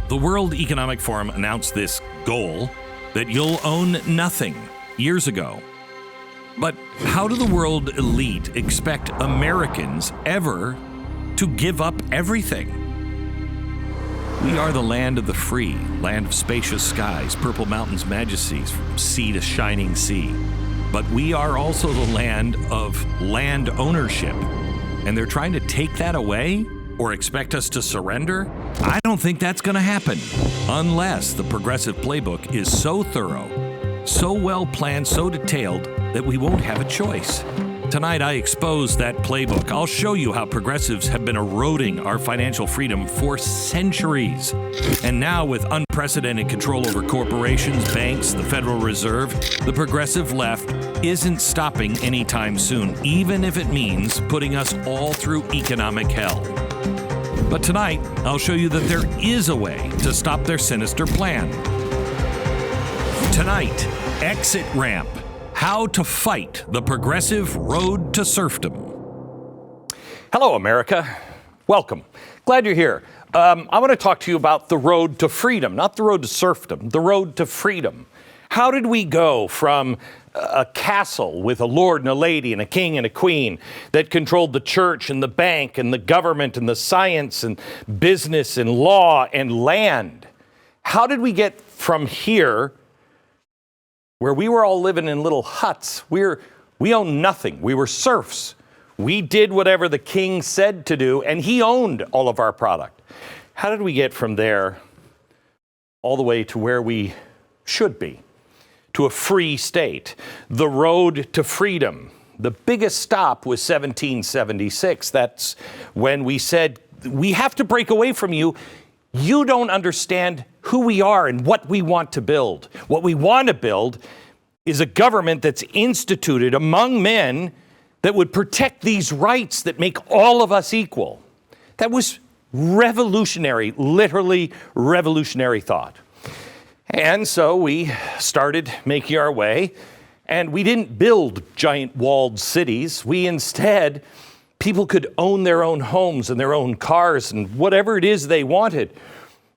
The World Economic Forum announced this goal that you'll own nothing years ago. But how do the world elite expect Americans ever to give up everything? We are the land of the free, land of spacious skies, purple mountains' majesties, from sea to shining sea. But we are also the land of land ownership. And they're trying to take that away or expect us to surrender? I don't think that's going to happen. Unless the progressive playbook is so thorough, so well planned, so detailed that we won't have a choice. Tonight, I expose that playbook. I'll show you how progressives have been eroding our financial freedom for centuries. And now, with unprecedented control over corporations, banks, the Federal Reserve, the progressive left isn't stopping anytime soon, even if it means putting us all through economic hell. But tonight, I'll show you that there is a way to stop their sinister plan. Tonight, Exit Ramp. How to fight the progressive road to serfdom. Hello, America. Welcome. Glad you're here. I want to talk to you about the road to freedom, not the road to serfdom, the road to freedom. How did we go from a castle with a lord and a lady and a king and a queen that controlled the church and the bank and the government and the science and business and law and land? How did we get from here, where we were all living in little huts? We owned nothing. We were serfs. We did whatever the king said to do, and he owned all of our product. How did we get from there all the way to where we should be, to a free state? The road to freedom. The biggest stop was 1776. That's when we said, we have to break away from you. You don't understand who we are and what we want to build. What we want to build is a government that's instituted among men that would protect these rights that make all of us equal. That was revolutionary, literally revolutionary thought. And so we started making our way, and we didn't build giant walled cities. We instead, people could own their own homes and their own cars and whatever it is they wanted.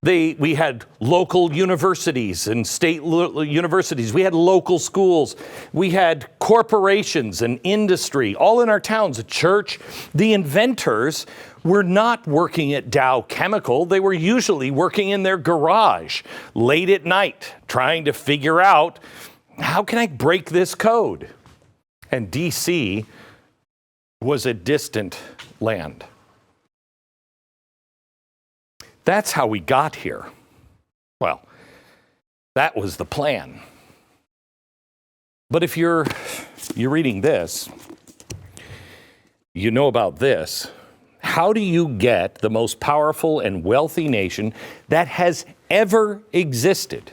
We had local universities and state universities. We had local schools. We had corporations and industry all in our towns, a church. The inventors were not working at Dow Chemical. They were usually working in their garage late at night, trying to figure out, how can I break this code? And DC was a distant land. That's how we got here. Well, that was the plan. But if you're reading this, you know about this. How do you get the most powerful and wealthy nation that has ever existed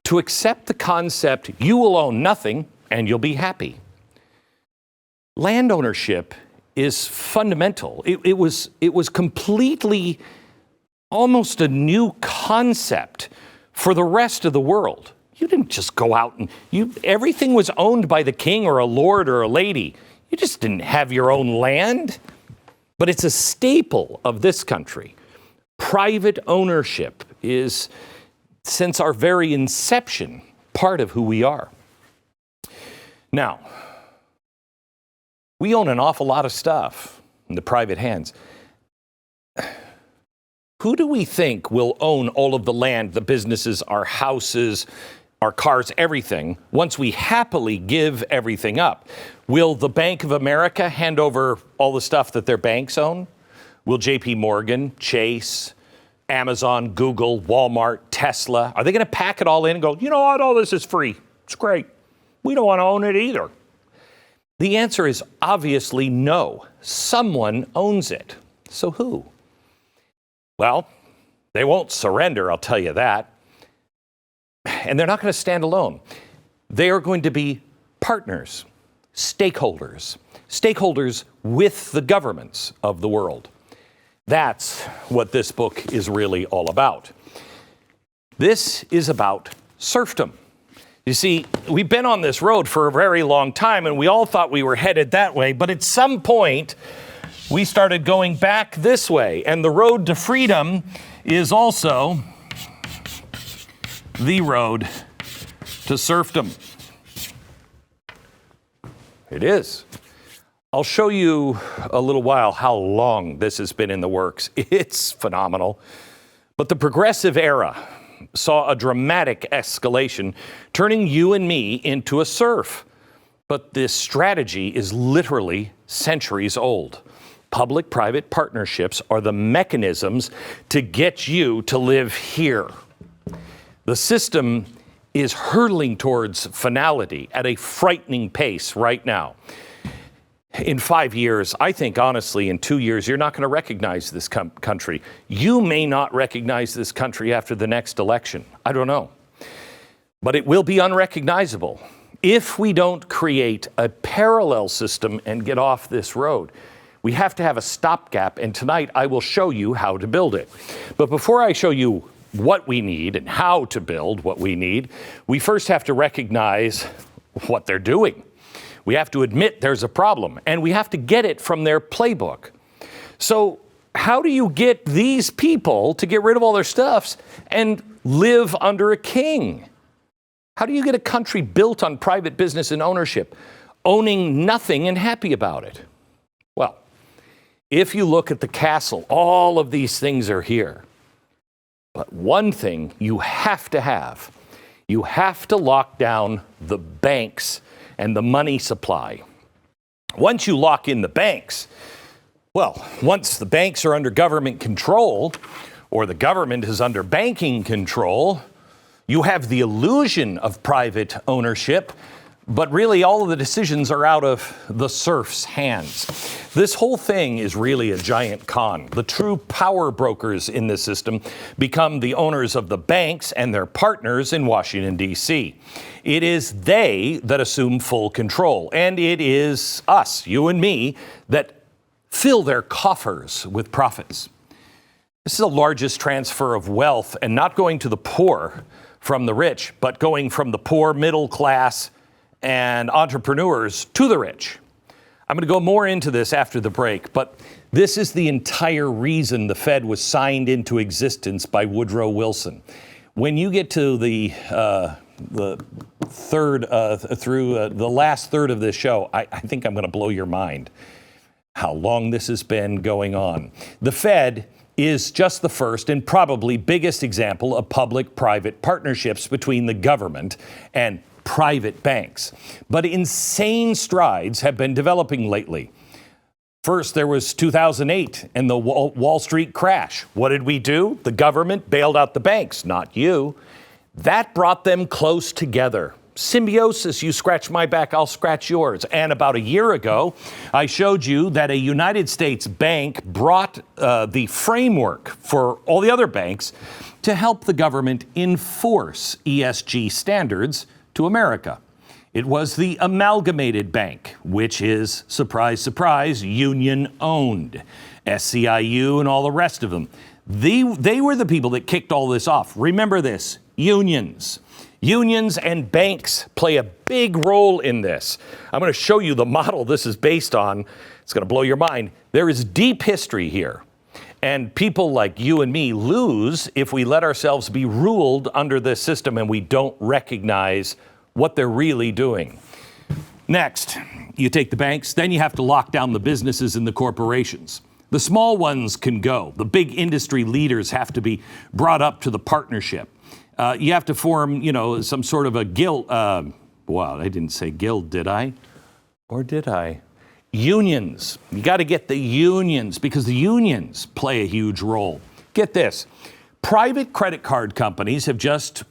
to accept the concept, you will own nothing and you'll be happy? Land ownership is fundamental. It was completely almost a new concept for the rest of the world. You didn't just go out and everything was owned by the king or a lord or a lady. You just didn't have your own land. But it's a staple of this country. Private ownership is, since our very inception, part of who we are. Now, we own an awful lot of stuff in the private hands. Who do we think will own all of the land, the businesses, our houses, our cars, everything, once we happily give everything up? Will the Bank of America hand over all the stuff that their banks own? Will JP Morgan, Chase, Amazon, Google, Walmart, Tesla, are they going to pack it all in and go, you know what, all this is free. It's great. We don't want to own it either. The answer is obviously no. Someone owns it. So who? Well, they won't surrender, I'll tell you that. And they're not going to stand alone. They are going to be partners, stakeholders with the governments of the world. That's what this book is really all about. This is about serfdom. You see, we've been on this road for a very long time, and we all thought we were headed that way, but at some point, we started going back this way. And the road to freedom is also the road to serfdom. It is. I'll show you a little while how long this has been in the works. It's phenomenal. But the progressive era saw a dramatic escalation, turning you and me into a serf. But this strategy is literally centuries old. Public-private partnerships are the mechanisms to get you to live here. The system is hurtling towards finality at a frightening pace right now. In 5 years, I think honestly, in 2 years, you're not going to recognize this country. You may not recognize this country after the next election. I don't know. But it will be unrecognizable if we don't create a parallel system and get off this road. We have to have a stopgap, and tonight I will show you how to build it. But before I show you what we need and how to build what we need, we first have to recognize what they're doing. We have to admit there's a problem, and we have to get it from their playbook. So how do you get these people to get rid of all their stuffs and live under a king? How do you get a country built on private business and ownership, owning nothing and happy about it? Well, if you look at the castle, all of these things are here. But one thing you have to lock down the banks and the money supply. Once you lock in the banks, well, once the banks are under government control, or the government is under banking control, you have the illusion of private ownership, but really all of the decisions are out of the serfs' hands. This whole thing is really a giant con. The true power brokers in this system become the owners of the banks and their partners in Washington, D.C. It is they that assume full control, and it is us, you and me, that fill their coffers with profits. This is the largest transfer of wealth, and not going to the poor from the rich, but going from the poor, middle class, and entrepreneurs to the rich. I'm going to go more into this after the break, but this is the entire reason the Fed was signed into existence by Woodrow Wilson. When you get to the last third of this show, I think I'm going to blow your mind how long this has been going on. The Fed is just the first and probably biggest example of public-private partnerships between the government and private banks. But insane strides have been developing lately. First, there was 2008 and the Wall Street crash. What did we do? The government bailed out the banks, not you. That brought them close together. Symbiosis, you scratch my back, I'll scratch yours. And about a year ago, I showed you that a United States bank brought the framework for all the other banks to help the government enforce ESG standards to America. It was the Amalgamated Bank, which is, surprise, surprise, union-owned. SCIU and all the rest of them. They were the people that kicked all this off. Remember this, unions. Unions and banks play a big role in this. I'm going to show you the model this is based on. It's going to blow your mind. There is deep history here. And people like you and me lose if we let ourselves be ruled under this system and we don't recognize what they're really doing. Next, you take the banks, then you have to lock down the businesses and the corporations. The small ones can go. The big industry leaders have to be brought up to the partnership. You have to form, some sort of a guild. Wow, I didn't say guild, did I? Or did I? Unions. You got to get the unions because the unions play a huge role. Get this. Private credit card companies have just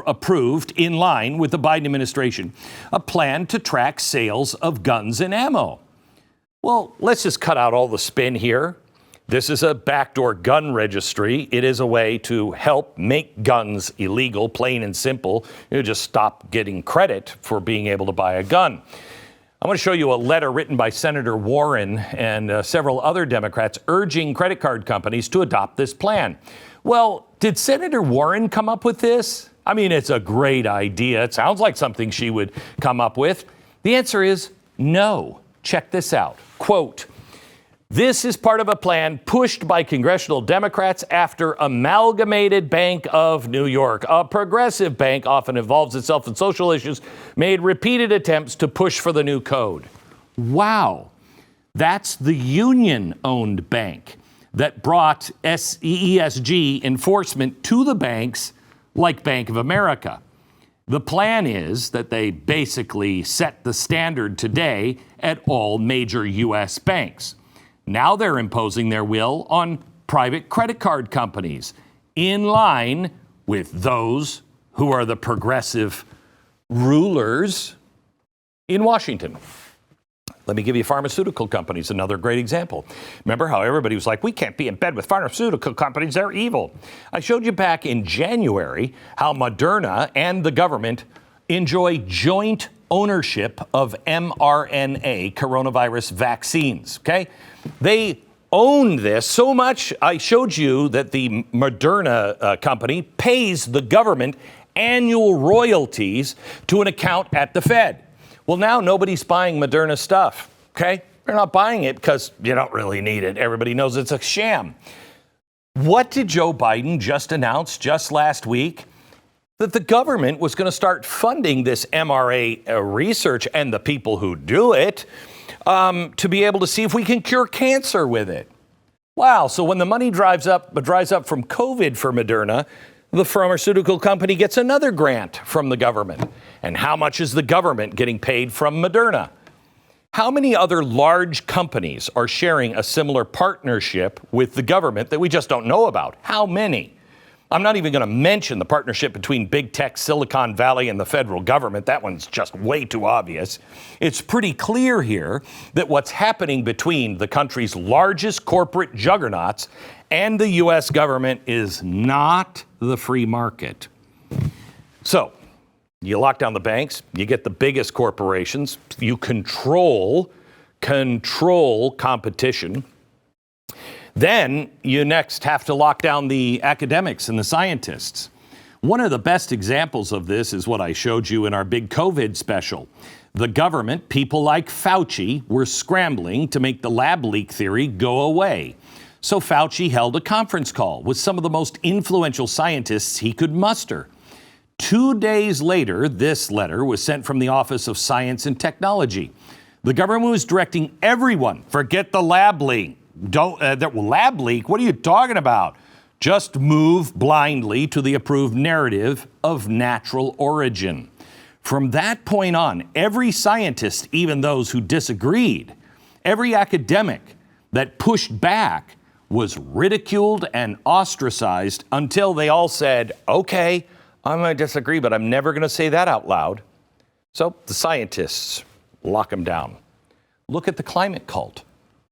approved, in line with the Biden administration, a plan to track sales of guns and ammo. Well, let's just cut out all the spin here. This is a backdoor gun registry. It is a way to help make guns illegal, plain and simple. You just stop getting credit for being able to buy a gun. I want to show you a letter written by Senator Warren and several other Democrats urging credit card companies to adopt this plan. Well, did Senator Warren come up with this? I mean, it's a great idea. It sounds like something she would come up with. The answer is no. Check this out. Quote, This is part of a plan pushed by congressional Democrats after Amalgamated Bank of New York, a progressive bank often involves itself in social issues, made repeated attempts to push for the new code. Wow. That's the union-owned bank that brought ESG enforcement to the banks like Bank of America. The plan is that they basically set the standard today at all major U.S. banks. Now they're imposing their will on private credit card companies in line with those who are the progressive rulers in Washington. Let me give you pharmaceutical companies, another great example. Remember how everybody was like, we can't be in bed with pharmaceutical companies, they're evil. I showed you back in January how Moderna and the government enjoy joint ownership of mRNA coronavirus vaccines, okay? They own this so much, I showed you that the Moderna company pays the government annual royalties to an account at the Fed. Well, now nobody's buying Moderna stuff, okay? They're not buying it because you don't really need it. Everybody knows it's a sham. What did Joe Biden just announce just last week? That the government was going to start funding this mRNA research and the people who do it to be able to see if we can cure cancer with it. Wow, so when the money dries up from COVID for Moderna, the pharmaceutical company gets another grant from the government. And how much is the government getting paid from Moderna? How many other large companies are sharing a similar partnership with the government that we just don't know about? How many? I'm not even going to mention the partnership between big tech, Silicon Valley, and the federal government. That one's just way too obvious. It's pretty clear here that what's happening between the country's largest corporate juggernauts and the U.S. government is not the free market. So, you lock down the banks, you get the biggest corporations, you control competition. Then you next have to lock down the academics and the scientists. One of the best examples of this is what I showed you in our big COVID special. The government, people like Fauci, were scrambling to make the lab leak theory go away. So Fauci held a conference call with some of the most influential scientists he could muster. 2 days later, this letter was sent from the Office of Science and Technology. The government was directing everyone, forget the lab leak. Lab leak? What are you talking about? Just move blindly to the approved narrative of natural origin. From that point on, every scientist, even those who disagreed, every academic that pushed back was ridiculed and ostracized until they all said, okay, I'm going to disagree, but I'm never going to say that out loud. So the scientists lock them down. Look at the climate cult.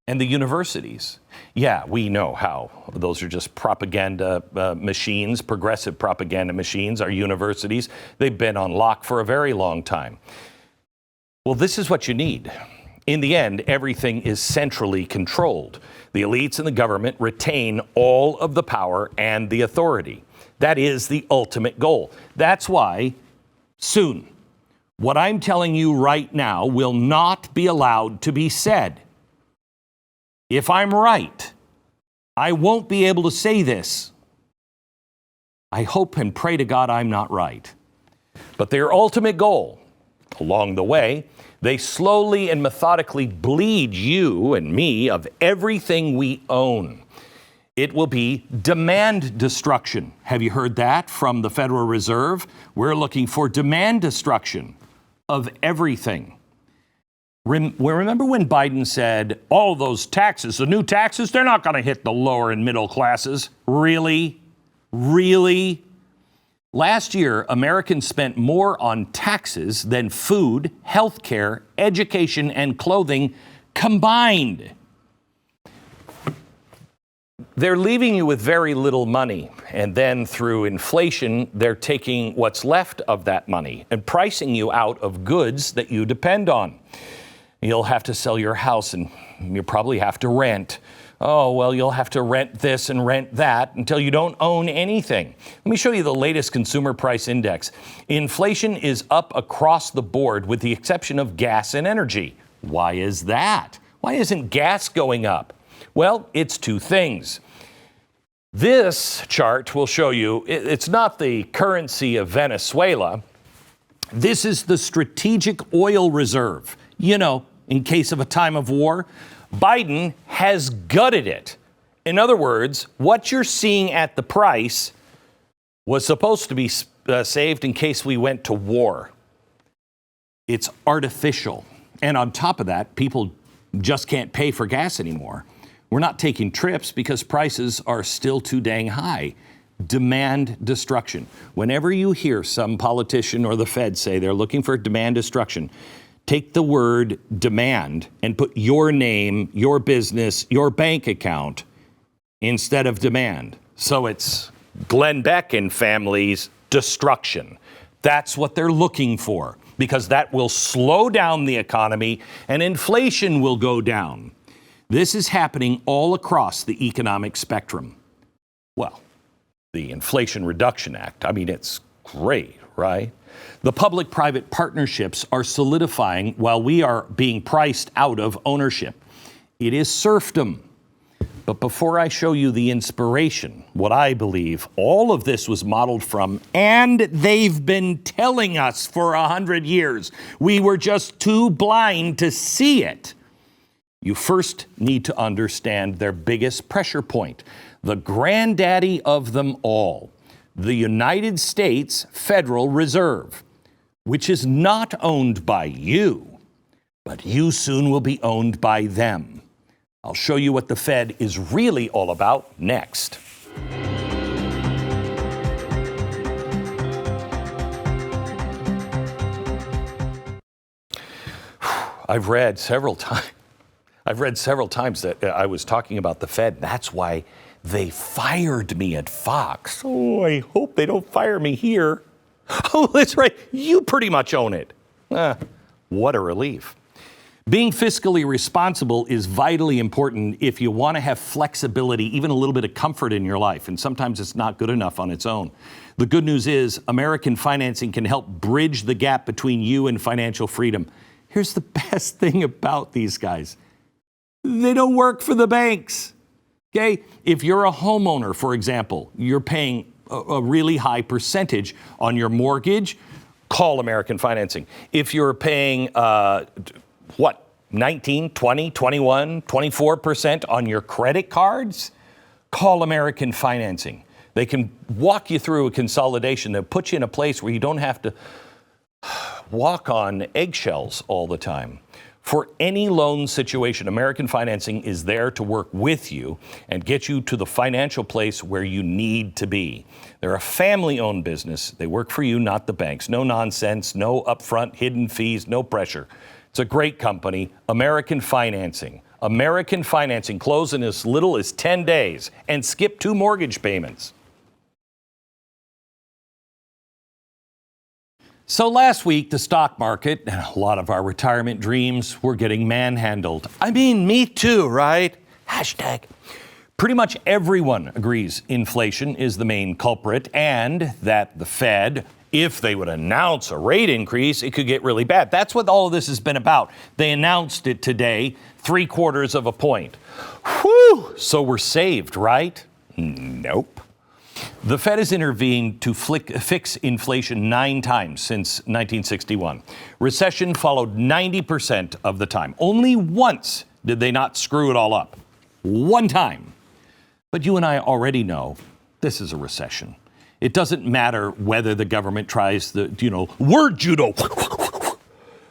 And the universities. Yeah, we know how. Those are just propaganda machines, progressive propaganda machines, our universities. They've been on lock for a very long time. Well, this is what you need. In the end, everything is centrally controlled. The elites and the government retain all of the power and the authority. That is the ultimate goal. That's why, soon, what I'm telling you right now will not be allowed to be said. If I'm right, I won't be able to say this. I hope and pray to God I'm not right. But their ultimate goal, along the way, they slowly and methodically bleed you and me of everything we own. It will be demand destruction. Have you heard that from the Federal Reserve? We're looking for demand destruction of everything. Remember when Biden said, all those taxes, the new taxes, they're not going to hit the lower and middle classes? Really? Really? Last year, Americans spent more on taxes than food, healthcare, education, and clothing combined. They're leaving you with very little money, and then through inflation, they're taking what's left of that money and pricing you out of goods that you depend on. You'll have to sell your house and you probably have to rent. Oh, well, you'll have to rent this and rent that until you don't own anything. Let me show you the latest consumer price index. Inflation is up across the board with the exception of gas and energy. Why is that? Why isn't gas going up? Well, it's two things. This chart will show you it's not the currency of Venezuela. This is the strategic oil reserve. You know, in case of a time of war, Biden has gutted it. In other words, what you're seeing at the price was supposed to be saved in case we went to war. It's artificial. And on top of that, people just can't pay for gas anymore. We're not taking trips because prices are still too dang high. Demand destruction. Whenever you hear some politician or the Fed say they're looking for demand destruction, take the word demand and put your name, your business, your bank account instead of demand. So it's Glenn Beck and family's destruction. That's what they're looking for, because that will slow down the economy and inflation will go down. This is happening all across the economic spectrum. Well, the Inflation Reduction Act, I mean, it's great, right? The public-private partnerships are solidifying while we are being priced out of ownership. It is serfdom. But before I show you the inspiration, what I believe all of this was modeled from, and they've been telling us for 100 years, we were just too blind to see it. You first need to understand their biggest pressure point, the granddaddy of them all, the United States Federal Reserve, which is not owned by you, but you soon will be owned by them. I'll show you what the Fed is really all about next. I've read several times that I was talking about the Fed. That's why they fired me at Fox. Oh, I hope they don't fire me here. Oh, that's right. You pretty much own it. What a relief. Being fiscally responsible is vitally important if you want to have flexibility, even a little bit of comfort in your life. And sometimes it's not good enough on its own. The good news is American financing can help bridge the gap between you and financial freedom. Here's the best thing about these guys. They don't work for the banks. Okay? If you're a homeowner, for example, you're paying a really high percentage on your mortgage, call American Financing. If you're paying 19, 20, 21, 24% on your credit cards? Call American Financing. They can walk you through a consolidation that puts you in a place where you don't have to walk on eggshells all the time. For any loan situation, American Financing is there to work with you and get you to the financial place where you need to be. They're a family-owned business. They work for you, not the banks. No nonsense, no upfront hidden fees, no pressure. It's a great company, American Financing. American Financing, close in as little as 10 days and skip 2 mortgage payments. So last week, the stock market and a lot of our retirement dreams were getting manhandled. I mean, me too, right? Hashtag. Pretty much everyone agrees inflation is the main culprit and that the Fed, if they would announce a rate increase, it could get really bad. That's what all of this has been about. They announced it today, 3/4 of a point. Whew! So we're saved, right? Nope. The Fed has intervened to fix inflation 9 times since 1961. Recession followed 90% of the time. Only once did they not screw it all up. One time. But you and I already know this is a recession. It doesn't matter whether the government tries the, word judo.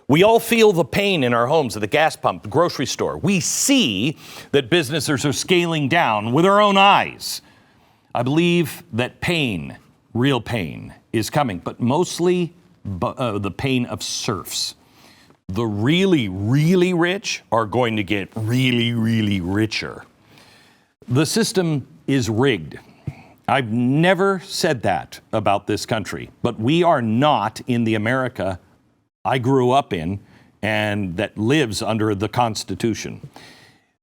We all feel the pain in our homes, at the gas pump, the grocery store. We see that businesses are scaling down with our own eyes. I believe that pain, real pain, is coming, but mostly the pain of serfs. The really, really rich are going to get really, really richer. The system is rigged. I've never said that about this country, but we are not in the America I grew up in and that lives under the Constitution.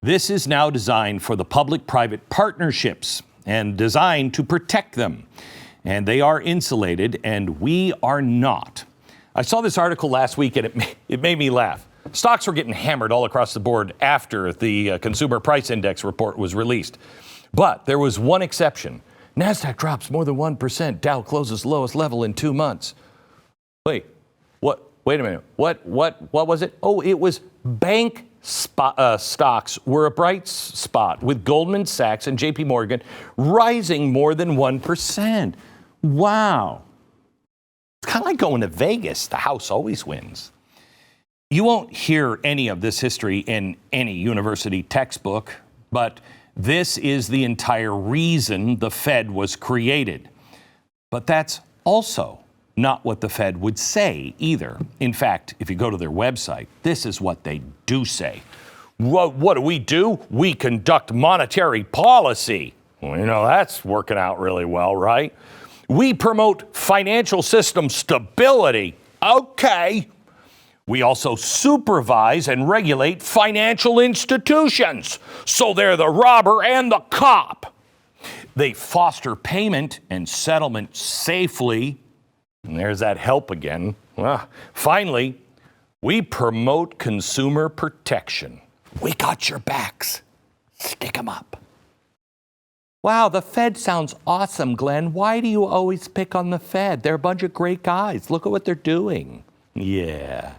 This is now designed for the public-private partnerships and designed to protect them. And they are insulated, and we are not. I saw this article last week, and it made me laugh. Stocks were getting hammered all across the board after the Consumer Price Index report was released. But there was one exception. NASDAQ drops more than 1%. Dow closes lowest level in 2 months. Wait, what? Wait a minute. What was it? Oh, it was bank stocks were a bright spot, with Goldman Sachs and JP Morgan rising more than 1%. Wow. It's kind of like going to Vegas. The house always wins. You won't hear any of this history in any university textbook, but this is the entire reason the Fed was created. But that's also not what the Fed would say either. In fact, if you go to their website, this is what they do say. What do? We conduct monetary policy. Well, that's working out really well, right? We promote financial system stability. Okay. We also supervise and regulate financial institutions. So they're the robber and the cop. They foster payment and settlement safely. And there's that help again. Finally, we promote consumer protection. We got your backs. Stick 'em up. Wow, the Fed sounds awesome, Glenn. Why do you always pick on the Fed? They're a bunch of great guys. Look at what they're doing. Yeah.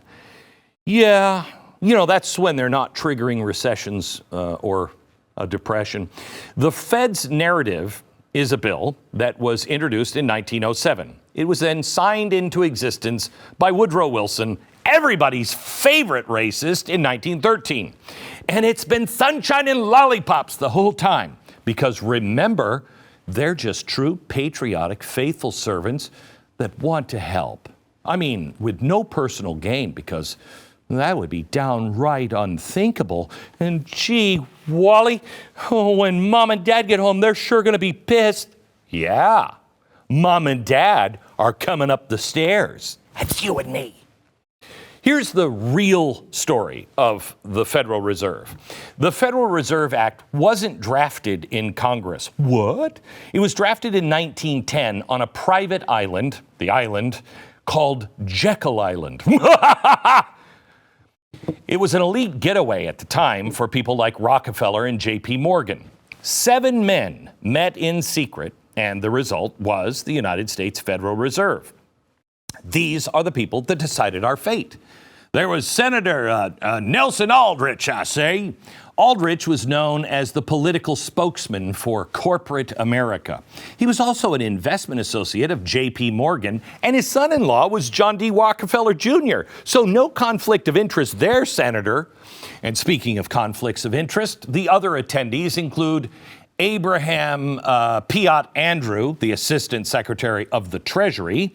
That's when they're not triggering recessions or a depression. The Fed's narrative is a bill that was introduced in 1907. It was then signed into existence by Woodrow Wilson, everybody's favorite racist, in 1913. And it's been sunshine and lollipops the whole time. Because remember, they're just true, patriotic, faithful servants that want to help. I mean, with no personal gain, because that would be downright unthinkable. And gee, Wally, when Mom and Dad get home, they're sure going to be pissed. Yeah, Mom and Dad are coming up the stairs. That's you and me. Here's the real story of the Federal Reserve. The Federal Reserve Act wasn't drafted in Congress. What? It was drafted in 1910 on a private island, the island called Jekyll Island. It was an elite getaway at the time for people like Rockefeller and JP Morgan. 7 men met in secret, and the result was the United States Federal Reserve. These are the people that decided our fate. There was Senator Nelson Aldrich, I say. Aldrich was known as the political spokesman for corporate America. He was also an investment associate of J.P. Morgan, and his son-in-law was John D. Rockefeller Jr. So no conflict of interest there, Senator. And speaking of conflicts of interest, the other attendees include Abraham Piot Andrew, the Assistant Secretary of the Treasury,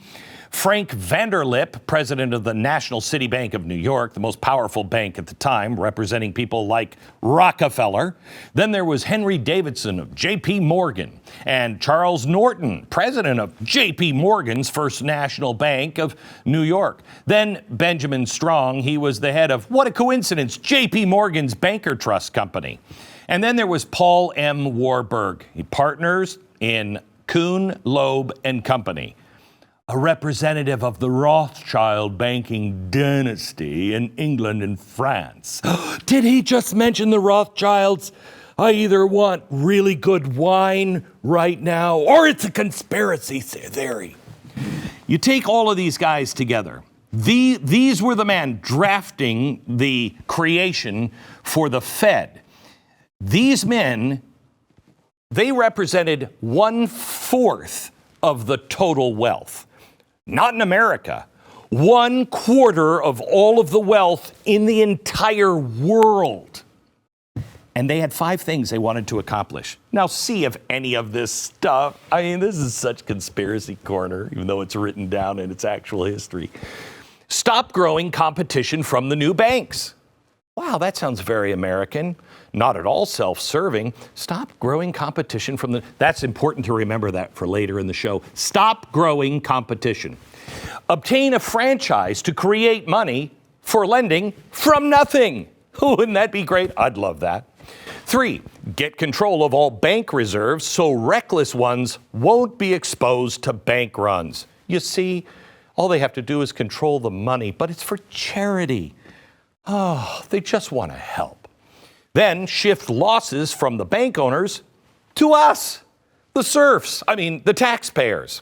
Frank Vanderlip, president of the National City Bank of New York, the most powerful bank at the time, representing people like Rockefeller. Then there was Henry Davidson of J.P. Morgan, and Charles Norton, president of J.P. Morgan's First National Bank of New York. Then Benjamin Strong, he was the head of, what a coincidence, J.P. Morgan's Banker Trust Company. And then there was Paul M. Warburg, partners in Kuhn, Loeb and Company, a representative of the Rothschild banking dynasty in England and France. Did he just mention the Rothschilds? I either want really good wine right now, or it's a conspiracy theory. You take all of these guys together. These were the men drafting the creation for the Fed. These men, they represented 1/4 of the total wealth. Not in America. 1/4 of all of the wealth in the entire world. And they had 5 things they wanted to accomplish. Now, see if any of this stuff, I mean, this is such conspiracy corner, even though it's written down in its actual history. Stop growing competition from the new banks. Wow, that sounds very American. Not at all self-serving. Stop growing competition from the... That's important to remember that for later in the show. Stop growing competition. Obtain a franchise to create money for lending from nothing. Wouldn't that be great? I'd love that. 3, get control of all bank reserves so reckless ones won't be exposed to bank runs. You see, all they have to do is control the money, but it's for charity. Oh, they just want to help. Then shift losses from the bank owners to us, the serfs, the taxpayers.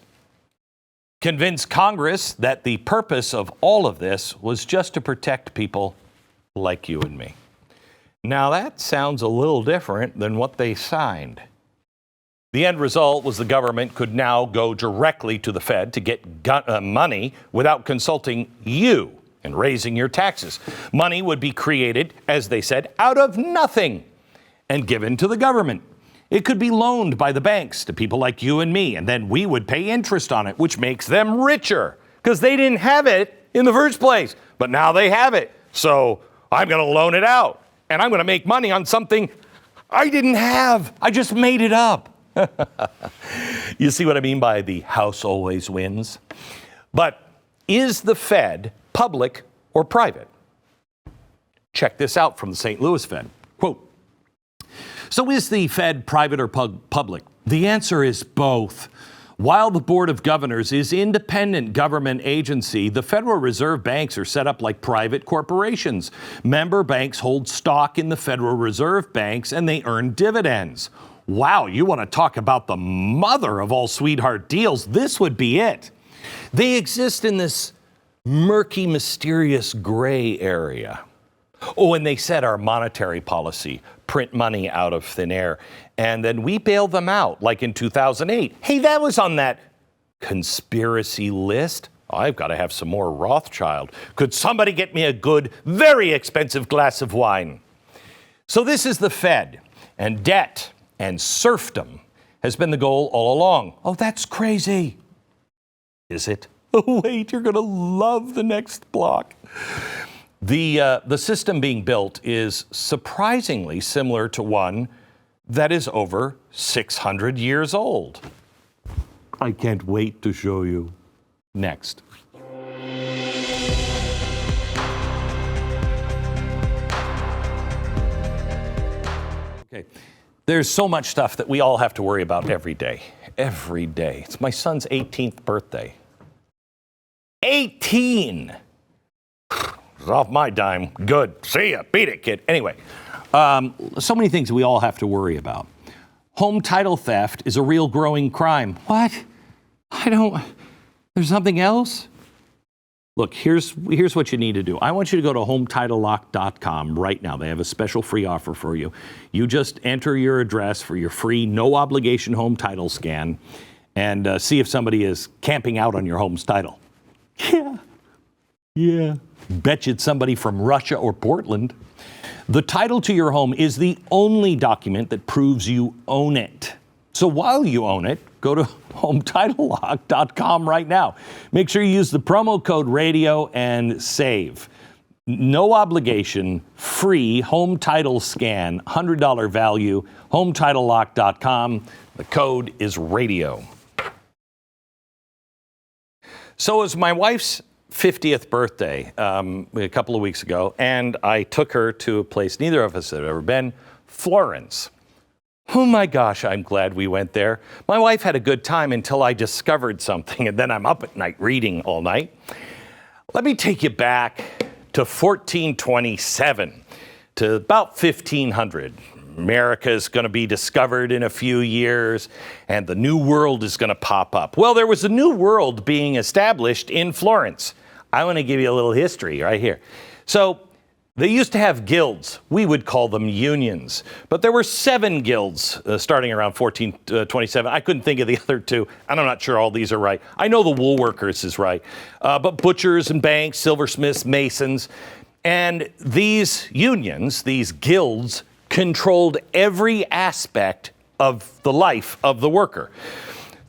Convince Congress that the purpose of all of this was just to protect people like you and me. Now that sounds a little different than what they signed. The end result was the government could now go directly to the Fed to get money without consulting you and raising your taxes. Money would be created, as they said, out of nothing and given to the government. It could be loaned by the banks to people like you and me, and then we would pay interest on it, which makes them richer because they didn't have it in the first place. But now they have it. So I'm going to loan it out, and I'm going to make money on something I didn't have. I just made it up. You see what I mean by the house always wins? But is the Fed public or private? Check this out from the St. Louis Fed. Quote, so is the Fed private or public? The answer is both. While the Board of Governors is independent government agency, the Federal Reserve banks are set up like private corporations. Member banks hold stock in the Federal Reserve banks and they earn dividends. Wow, you want to talk about the mother of all sweetheart deals? This would be it. They exist in this murky, mysterious gray area. Oh, and they set our monetary policy, print money out of thin air, and then we bail them out, like in 2008. Hey, that was on that conspiracy list. I've got to have some more Rothschild. Could somebody get me a good, very expensive glass of wine? So this is the Fed, and debt and serfdom has been the goal all along. Oh, that's crazy. Is it? Oh, wait, you're going to love the next block. The system being built is surprisingly similar to one that is over 600 years old. I can't wait to show you. Next. Okay. There's so much stuff that we all have to worry about every day. Every day. It's my son's 18th birthday. 18! It's off my dime. Good. See ya. Beat it, kid. Anyway, so many things we all have to worry about. Home title theft is a real growing crime. What? There's something else? Look, here's what you need to do. I want you to go to HometitleLock.com right now. They have a special free offer for you. You just enter your address for your free, no obligation home title scan and see if somebody is camping out on your home's title. Yeah. Bet you it's somebody from Russia or Portland. The title to your home is the only document that proves you own it. So while you own it, go to HometitleLock.com right now. Make sure you use the promo code radio and save. No obligation, free home title scan, $100 value, HometitleLock.com. The code is radio. So it was my wife's 50th birthday a couple of weeks ago, and I took her to a place neither of us had ever been, Florence. Oh my gosh, I'm glad we went there. My wife had a good time until I discovered something, and then I'm up at night reading all night. Let me take you back to 1427, to about 1500. America is going to be discovered in a few years, and the New World is going to pop up. Well, there was a new world being established in Florence. I want to give you a little history right here. So they used to have guilds. We would call them unions. But there were 7 guilds starting around 1427. I couldn't think of the other 2. And I'm not sure all these are right. I know the wool workers is right. But butchers and banks, silversmiths, masons. And these unions, these guilds, controlled every aspect of the life of the worker.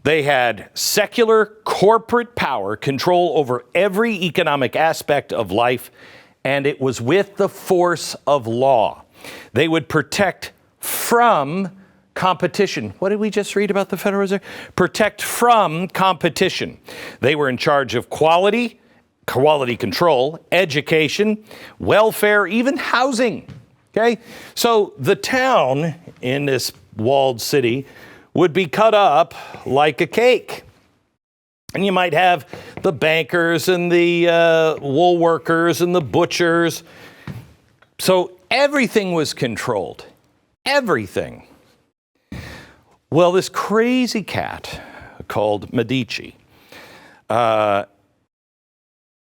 They had secular corporate power, control over every economic aspect of life, and it was with the force of law. They would protect from competition. What did we just read about the Federal Reserve? Protect from competition. They were in charge of quality control, education, welfare, even housing. Okay? So the town in this walled city would be cut up like a cake. And you might have the bankers and the wool workers and the butchers. So everything was controlled. Everything. Well, this crazy cat called Medici,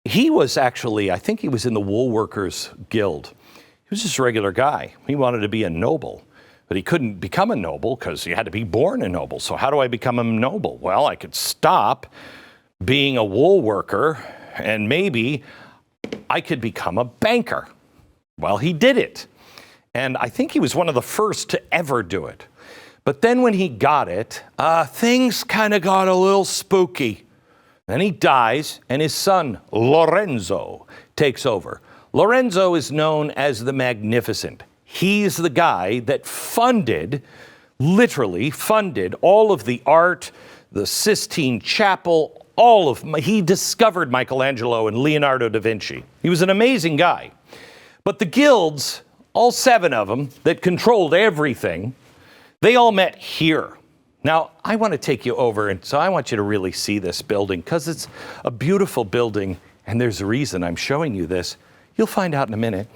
he was actually, I think he was in the Wool Workers Guild. He was just a regular guy. He wanted to be a noble, but he couldn't become a noble because he had to be born a noble. So how do I become a noble? Well, I could stop being a wool worker and maybe I could become a banker. Well, he did it. And I think he was one of the first to ever do it. But then when he got it, things kind of got a little spooky. Then he dies, and his son, Lorenzo, takes over. Lorenzo is known as the Magnificent. He's the guy that literally funded all of the art, the Sistine Chapel, he discovered Michelangelo and Leonardo da Vinci. He was an amazing guy. But the guilds, all 7 of them that controlled everything, they all met here. Now, I want to take you over, and so I want you to really see this building because it's a beautiful building, and there's a reason I'm showing you this. You'll find out in a minute.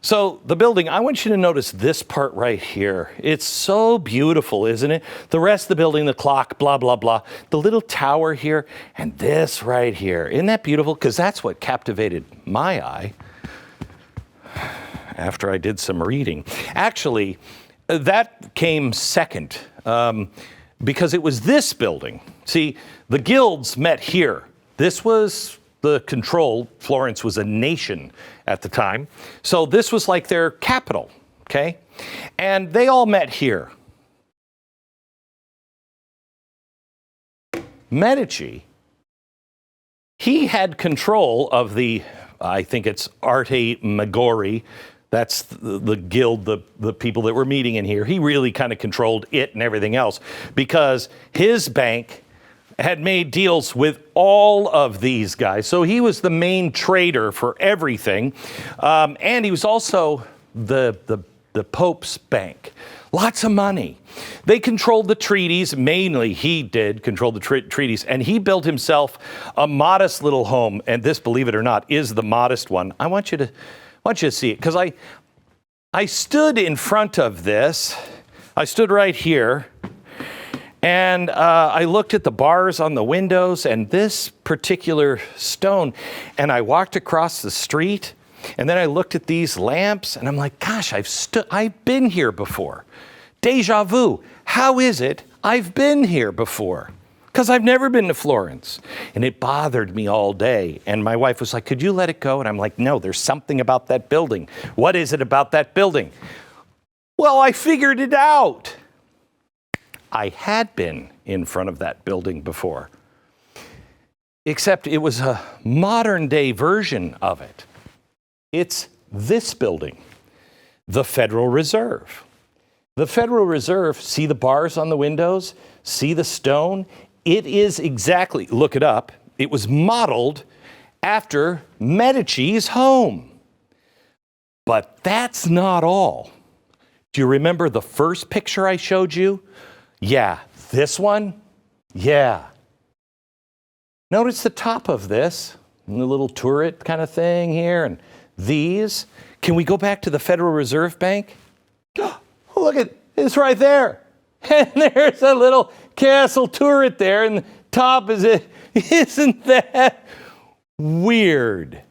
So the building, I want you to notice this part right here. It's so beautiful, isn't it? The rest of the building, the clock, blah, blah, blah. The little tower here, and this right here. Isn't that beautiful? Because that's what captivated my eye after I did some reading. Actually, that came second. Because it was this building. See, the guilds met here. This was the control. Florence was a nation at the time. So this was like their capital, okay? And they all met here. Medici, he had control of the, I think it's Arte Maggiore. That's the guild, the people that were meeting in here. He really kind of controlled it and everything else because his bank had made deals with all of these guys. So he was the main trader for everything. And he was also the Pope's bank. Lots of money. They controlled the treaties. Mainly he did control the treaties. And he built himself a modest little home. And this, believe it or not, is the modest one. I want you to see it, because I stood in front of this. I stood right here, and I looked at the bars on the windows and this particular stone, and I walked across the street, and then I looked at these lamps, and I'm like, gosh, I've been here before. Deja vu. How is it I've been here before? Because I've never been to Florence. And it bothered me all day. And my wife was like, could you let it go? And I'm like, no, there's something about that building. What is it about that building? Well, I figured it out. I had been in front of that building before. Except it was a modern day version of it. It's this building, the Federal Reserve. The Federal Reserve, see the bars on the windows? See the stone? It is exactly, look it up, it was modeled after Medici's home. But that's not all. Do you remember the first picture I showed you? Yeah, this one? Yeah. Notice the top of this, and the little turret kind of thing here, and these. Can we go back to the Federal Reserve Bank? Oh, look at this right there. And there's a little castle turret there, and the top is it. Isn't that weird?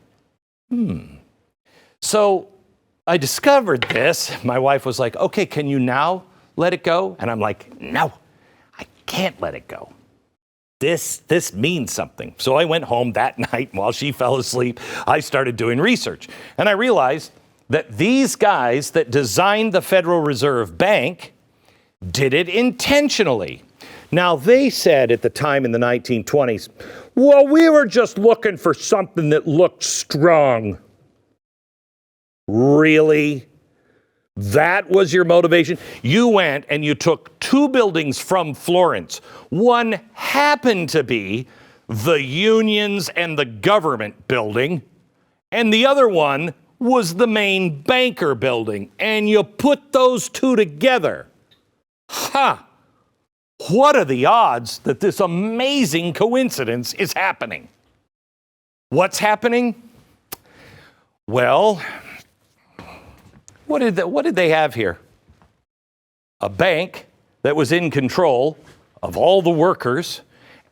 So I discovered this. My wife was like, okay, can you now let it go? And I'm like, no, I can't let it go. This means something. So I went home that night while she fell asleep. I started doing research. And I realized that these guys that designed the Federal Reserve Bank did it intentionally. Now, they said at the time in the 1920s, well, we were just looking for something that looked strong. Really? That was your motivation? You went and you took 2 buildings from Florence. One happened to be the unions and the government building, and the other one was the main banker building. And you put those 2 together. Ha! What are the odds that this amazing coincidence is happening? What's happening? Well, What did they have here? A bank that was in control of all the workers,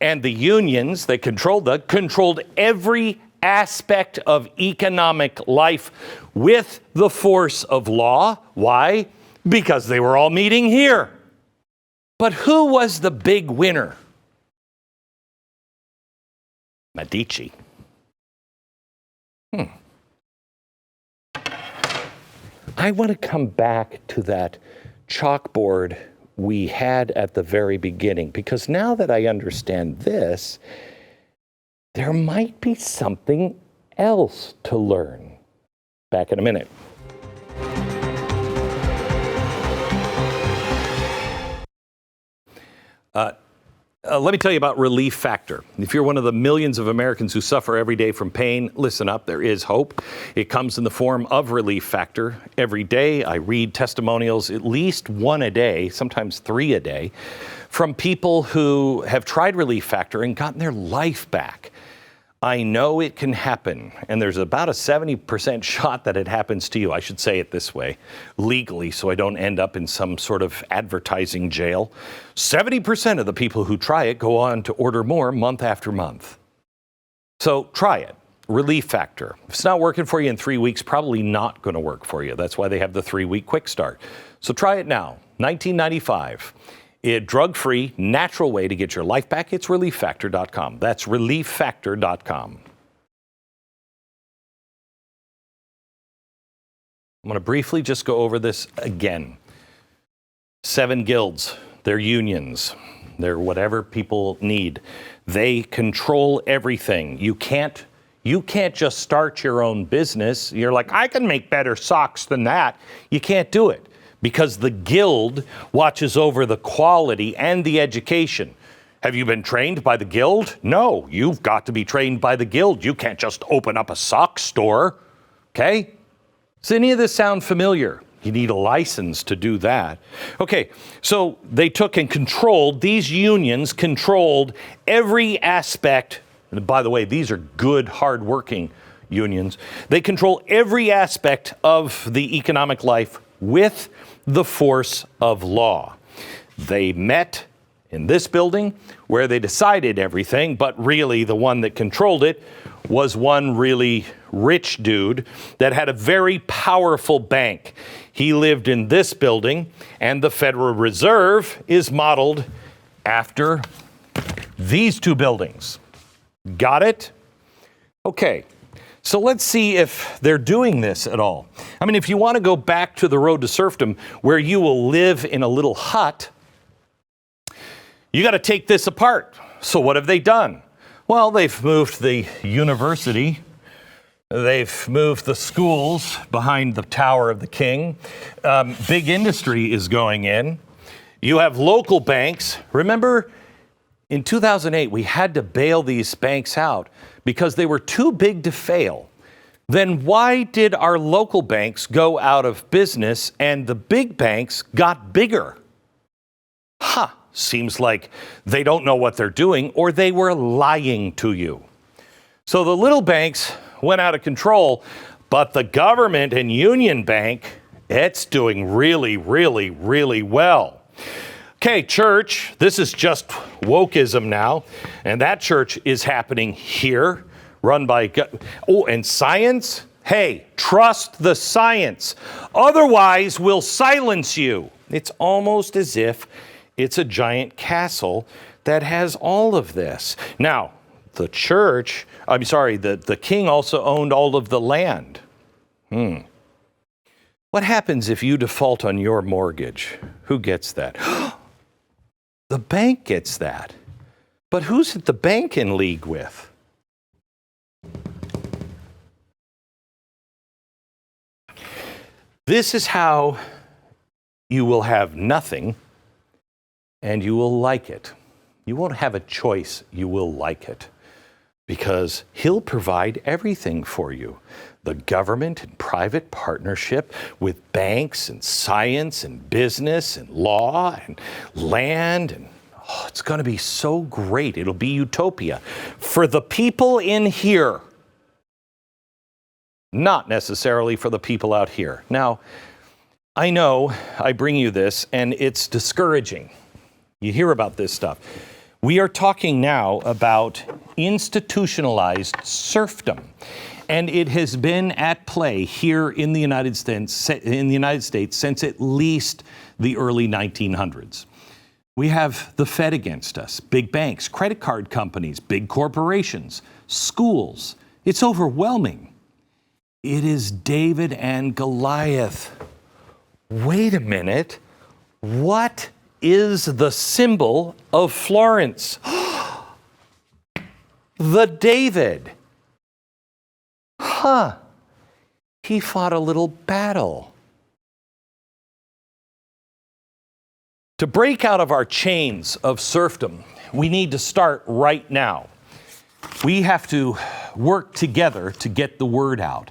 and the unions that controlled every aspect of economic life with the force of law. Why? Because they were all meeting here. But who was the big winner? Medici. I want to come back to that chalkboard we had at the very beginning, because now that I understand this, there might be something else to learn. Back in a minute. Let me tell you about relief factor. If you're one of the millions of Americans who suffer every day from pain, listen up, there is hope. It comes in the form of relief factor. Every day I read testimonials, at least one a day, sometimes 3 a day, from people who have tried relief factor and gotten their life back. I know it can happen, and there's about a 70% shot that it happens to you. I should say it this way, legally, so I don't end up in some sort of advertising jail. 70% of the people who try it go on to order more month after month. So try it. Relief factor. If it's not working for you in 3 weeks, probably not going to work for you. That's why they have the 3-week quick start. So try it now. $19.95. A drug-free, natural way to get your life back. It's relieffactor.com. That's relieffactor.com. I'm going to briefly just go over this again. 7 guilds, they're unions, they're whatever people need. They control everything. You can't just start your own business. You're like, I can make better socks than that. You can't do it, because the guild watches over the quality and the education. Have you been trained by the guild? No, you've got to be trained by the guild. You can't just open up a sock store, okay? Does any of this sound familiar? You need a license to do that. Okay, so they took and controlled, these unions controlled every aspect. And by the way, these are good, hardworking unions. They control every aspect of the economic life with the force of law. They met in this building where they decided everything, but really the one that controlled it was one really rich dude that had a very powerful bank. He lived in this building, and the Federal Reserve is modeled after these 2 buildings. Got it? Okay. So let's see if they're doing this at all. I mean, if you want to go back to the road to serfdom, where you will live in a little hut, you got to take this apart. So what have they done? Well, they've moved the university. They've moved the schools behind the Tower of the King. Big industry is going in. You have local banks. Remember, in 2008, we had to bail these banks out because they were too big to fail. Then why did our local banks go out of business and the big banks got bigger? Seems like they don't know what they're doing, or they were lying to you. So the little banks went out of control, but the government and Union Bank, it's doing really, really, really well. Okay, church, this is just wokeism now, and that church is happening here, run by, and science? Hey, trust the science. Otherwise, we'll silence you. It's almost as if it's a giant castle that has all of this. Now, the king also owned all of the land. What happens if you default on your mortgage? Who gets that? The bank gets that. But who's the bank in league with? This is how you will have nothing, and you will like it. You won't have a choice, you will like it. Because he'll provide everything for you. The government and private partnership with banks and science and business and law and land. And it's going to be so great. It'll be utopia for the people in here. Not necessarily for the people out here. Now, I know I bring you this, and it's discouraging. You hear about this stuff. We are talking now about institutionalized serfdom, and it has been at play here in the United States since at least the early 1900s. We have the Fed against us, big banks, credit card companies, big corporations, schools. It's overwhelming. It is David and Goliath. Wait a minute. What is the symbol of Florence? The David. He fought a little battle. To break out of our chains of serfdom, we need to start right now. We have to work together to get the word out.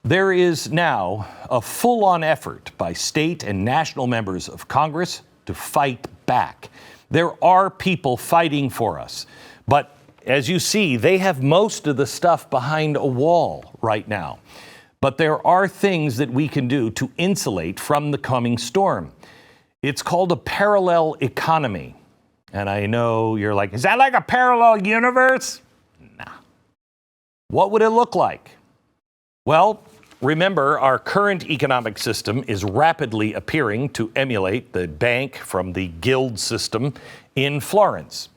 There is now a full-on effort by state and national members of Congress to fight back. There are people fighting for us, but as you see, they have most of the stuff behind a wall right now. But there are things that we can do to insulate from the coming storm. It's called a parallel economy. And I know you're like, is that like a parallel universe? Nah. What would it look like? Well, remember, our current economic system is rapidly appearing to emulate the bank from the guild system in Florence.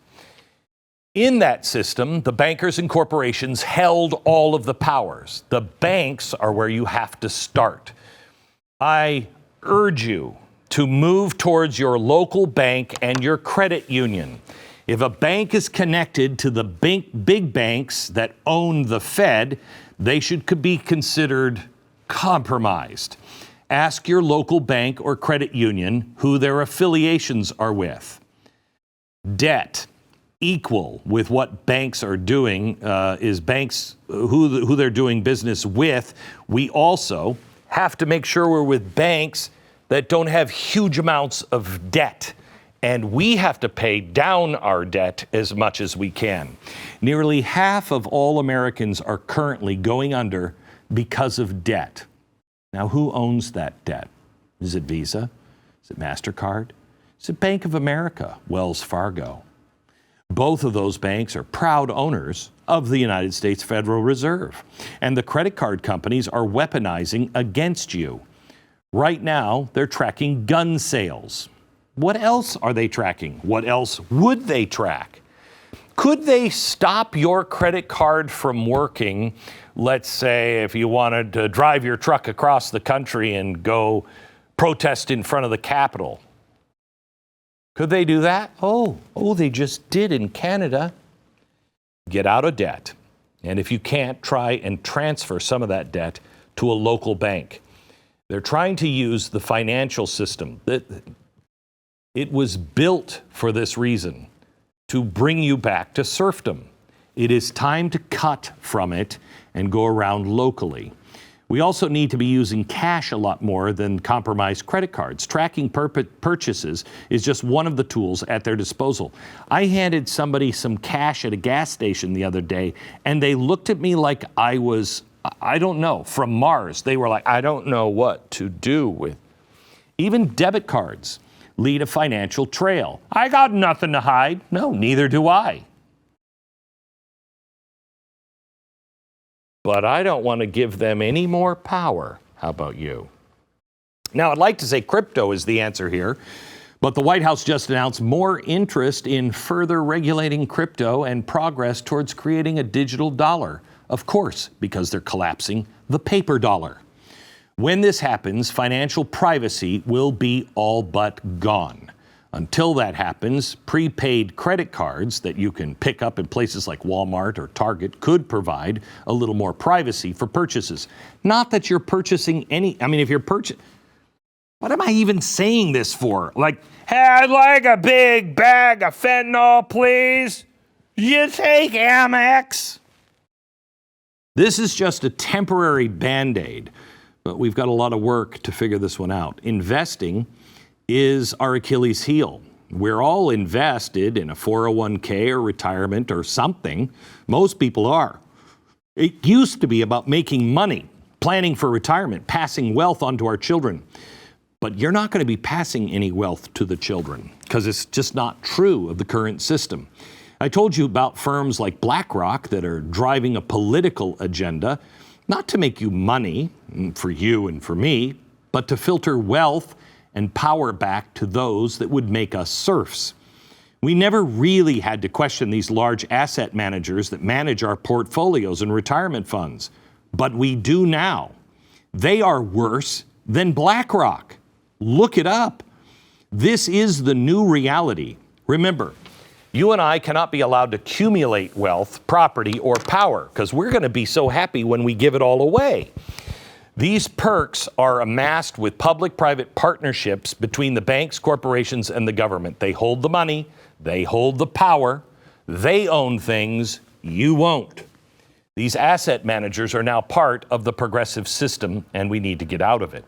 In that system, the bankers and corporations held all of the powers. The banks are where you have to start. I urge you to move towards your local bank and your credit union. If a bank is connected to the big banks that own the Fed, they should be considered compromised. Ask your local bank or credit union who their affiliations are with. Debt equal with what banks are doing is banks who they're doing business with. We also have to make sure we're with banks that don't have huge amounts of debt. And we have to pay down our debt as much as we can. Nearly half of all Americans are currently going under because of debt. Now, who owns that debt? Is it Visa? Is it MasterCard? Is it Bank of America? Wells Fargo? Both of those banks are proud owners of the United States Federal Reserve. And the credit card companies are weaponizing against you. Right now, they're tracking gun sales. What else are they tracking? What else would they track? Could they stop your credit card from working? Let's say if you wanted to drive your truck across the country and go protest in front of the Capitol. Could they do that? Oh, they just did in Canada. Get out of debt. And if you can't, try and transfer some of that debt to a local bank. They're trying to use the financial system. It was built for this reason, to bring you back to serfdom. It is time to cut from it and go around locally. We also need to be using cash a lot more than compromised credit cards. Tracking purchases is just one of the tools at their disposal. I handed somebody some cash at a gas station the other day, and they looked at me like I was, I don't know, from Mars. They were like, I don't know what to do with. Even debit cards lead a financial trail. I got nothing to hide. No, neither do I. But I don't want to give them any more power. How about you? Now, I'd like to say crypto is the answer here, but the White House just announced more interest in further regulating crypto and progress towards creating a digital dollar. Of course, because they're collapsing the paper dollar. When this happens, financial privacy will be all but gone. Until that happens, prepaid credit cards that you can pick up in places like Walmart or Target could provide a little more privacy for purchases. Not that you're purchasing if you're purchasing, what am I even saying this for? Like, hey, I'd like a big bag of fentanyl, please. You take Amex. This is just a temporary Band-Aid, but we've got a lot of work to figure this one out. Investing is our Achilles heel. We're all invested in a 401k or retirement or something. Most people are. It used to be about making money, planning for retirement, passing wealth on to our children. but you're not going to be passing any wealth to the children because it's just not true of the current system. I told you about firms like BlackRock that are driving a political agenda, not to make you money for you and for me, but to filter wealth and power back to those that would make us serfs. We never really had to question these large asset managers that manage our portfolios and retirement funds, but we do now. They are worse than BlackRock. Look it up. This is the new reality. Remember, you and I cannot be allowed to accumulate wealth, property, or power because we're going to be so happy when we give it all away. These perks are amassed with public-private partnerships between the banks, corporations, and the government. They hold the money, they hold the power, they own things, you won't. These asset managers are now part of the progressive system, and we need to get out of it.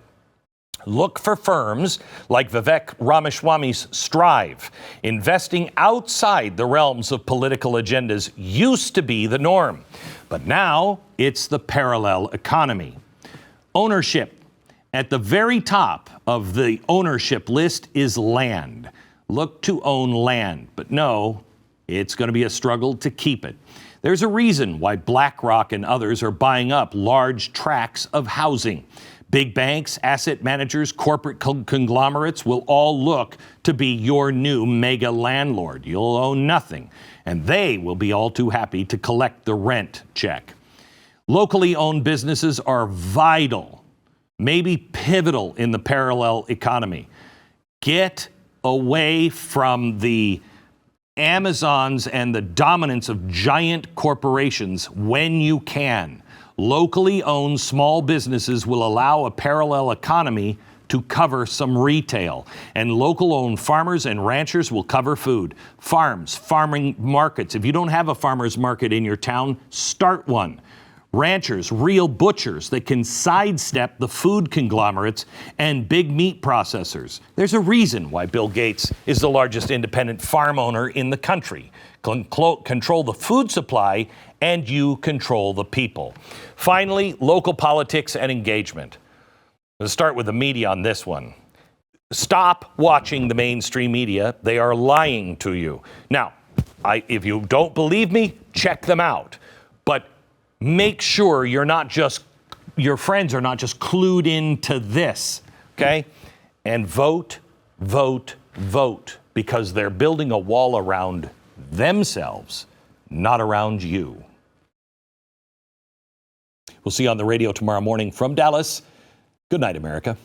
Look for firms like Vivek Ramaswamy's Strive. Investing outside the realms of political agendas used to be the norm, but now it's the parallel economy. Ownership. At the very top of the ownership list is land. Look to own land, but no, it's going to be a struggle to keep it. There's a reason why BlackRock and others are buying up large tracts of housing. Big banks, asset managers, corporate conglomerates will all look to be your new mega landlord. You'll own nothing, and they will be all too happy to collect the rent check. Locally owned businesses are vital, maybe pivotal in the parallel economy. Get away from the Amazons and the dominance of giant corporations when you can. Locally owned small businesses will allow a parallel economy to cover some retail, and local owned farmers and ranchers will cover food. Farms, farming markets. If you don't have a farmer's market in your town, start one. Ranchers, real butchers that can sidestep the food conglomerates and big meat processors. There's a reason why Bill Gates is the largest independent farm owner in the country. Control the food supply and you control the people. Finally, local politics and engagement. Let's start with the media on this one. Stop watching the mainstream media. They are lying to you. Now, if you don't believe me, check them out. But make sure your friends are not just clued into this, okay? And vote, vote, vote, because they're building a wall around themselves, not around you. We'll see you on the radio tomorrow morning from Dallas. Good night, America.